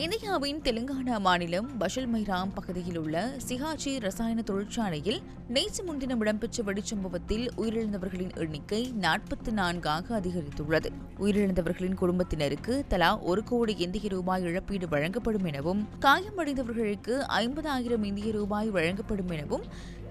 இந்தியாவின் தெலுங்கானா மாநிலம் பஷல்மைராம் பகுதியில் உள்ள சிஹாச்சி ரசாயன தொழிற்சாலையில் நேற்று முன்தினம் இடம்பெற்ற வெடிச்சம்பவத்தில் உயிரிழந்தவர்களின் எண்ணிக்கை 44ஆக அதிகரித்துள்ளது. உயிரிழந்தவர்களின் குடும்பத்தினருக்கு தலா 1 கோடி இந்திய ரூபாய் இழப்பீடு வழங்கப்படும் எனவும், காயமடைந்தவர்களுக்கு 50,000 இந்திய ரூபாய் வழங்கப்படும் எனவும்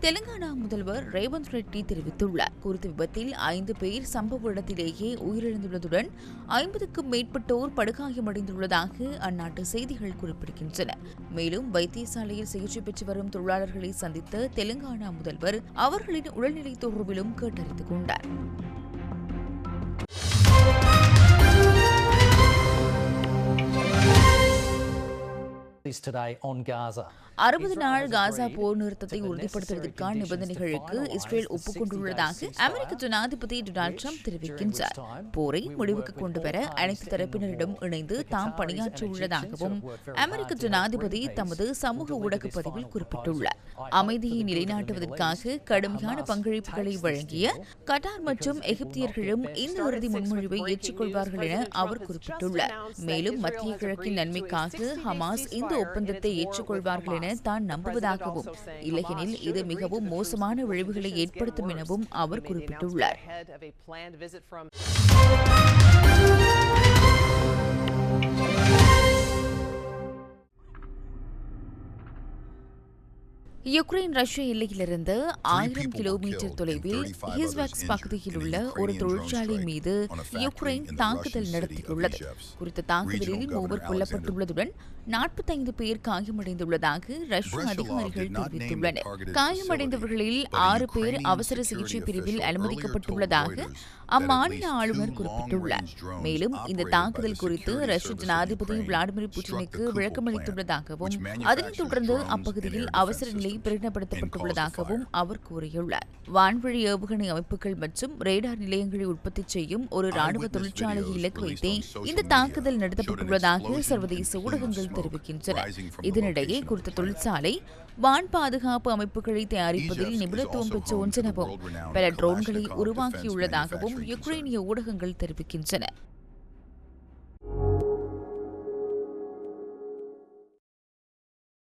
தெலுங்கானா முதல்வர் ரேவந்த் ரெட்டி தெரிவித்துள்ளார். குறித்த விபத்தில் 5 பேர் சம்பவ இடத்திலேயே உயிரிழந்துள்ளதுடன் 50க்கும் மேற்பட்டோர் படுகாயமடைந்துள்ளதாக அந்நாட்டு செய்திகள் குறிப்பிடுகின்றன. மேலும் வைத்தியசாலையில் சிகிச்சை பெற்று வரும் தொழிலாளர்களை சந்தித்த தெலுங்கானா முதல்வர் அவர்களின் உடல்நிலை தொடர்பிலும் கேட்டறிந்து கொண்டார். Today on Gaza. 60 நாள் காசா போர் நிறுத்தத்தை உறுதிப்படுத்துவதற்கான நிபந்தனைகளுக்கு இஸ்ரேல் ஒப்புக்கொண்டுள்ளதாக அமெரிக்க ஜனாதிபதி டொனால்ட் ட்ரம்ப் தெரிவிக்கின்றார். போரை முடிவுக்கு கொண்டுவர அனைத்து தரப்பினரிடம் இணைந்து தாம் பணியாற்ற உள்ளதாகவும் அமெரிக்க ஜனாதிபதி தமது சமூக ஊடக பதிவில் குறிப்பிட்டுள்ளார். அமைதியை நிலைநாட்டுவதற்காக கடுமையான பங்களிப்புகளை வழங்கிய கட்டார் மற்றும் எகிப்தியர்களும் இந்த இறுதி முன்மொழிவை ஏற்றுக்கொள்வார்கள் என அவர் குறிப்பிட்டுள்ளார். மேலும் மத்திய கிழக்கின் நன்மைக்காக ஹமாஸ் இந்த ஒப்பந்தத்தை ஏற்றுக்கொள்வார்கள் என தான் நம்புவதாகவும், இல்லையெனில் இது மிகவும் மோசமான விளைவுகளை ஏற்படுத்தும் எனவும் அவர் குறிப்பிட்டுள்ளார். யுக்ரைன் ரஷ்ய எல்லையிலிருந்து 1000 கிலோமீட்டர் தொலைவில் ஹிஸ்வாக்ஸ் பகுதியில் உள்ள ஒரு தொழிற்சாலை மீது யுக்ரைன் தாக்குதல் நடத்தியுள்ளது. குறித்த தாக்குதலில் 3 கொல்லப்பட்டுள்ளதுடன் 45 பேர் காயமடைந்துள்ளதாக ரஷ்ய அதிகாரிகள் தெரிவித்துள்ளனர். காயமடைந்தவர்களில் 6 பேர் அவசர சிகிச்சை பிரிவில் அனுமதிக்கப்பட்டுள்ளதாக அம்மாநில ஆளுநர் குறிப்பிட்டுள்ளார். மேலும் இந்த தாக்குதல் குறித்து ரஷ்ய ஜனாதிபதி விளாடிமிர் புட்டினுக்கு விளக்கமளித்துள்ளதாகவும், அதனைத் தொடர்ந்து அப்பகுதியில் அவசர நிலை பிரகடனப்படுத்தப்பட்டுள்ளதாகவும் அவர் கூறியுள்ளார். வான்வழி ஏவுகணை அமைப்புகள் மற்றும் ரேடார் நிலையங்களை உற்பத்தி செய்யும் ஒரு ராணுவ தொழிற்சாலையை இலக்கு வைத்தே இந்த தாக்குதல் நடத்தப்பட்டுள்ளதாக சர்வதேச ஊடகங்கள் தெரிவிக்கின்றன. இதனிடையே குறித்த தொழிற்சாலை வான் பாதுகாப்பு அமைப்புகளை தயாரிப்பதில் நிபுணத்துவம் பெற்ற ஒன்றெனவும் பல ட்ரோன்களை உருவாக்கியுள்ளதாகவும் யுக்ரைனிய ஊடகங்கள் தெரிவிக்கின்றன.